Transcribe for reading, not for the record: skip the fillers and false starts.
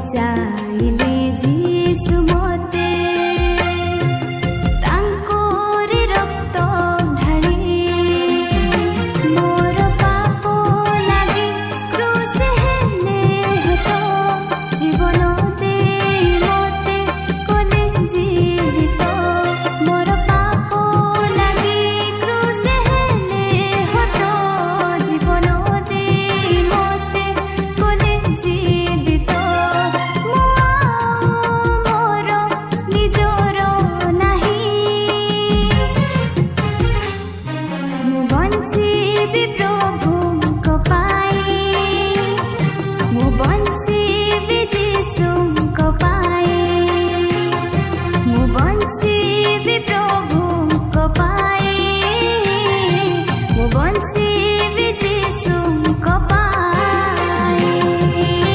बचाइले जीसु मते तांकोरे रक्त ढाली मोर पाप लागि क्रूस हेले हतो जीवन दे मते कोले जीवित मोर पाप लागि क्रूस हेले हतो जीवन दे मते कोले जीवित मोर निजर नाही मु बंचिबी प्रभुको पाई मु बंचिबी जीसु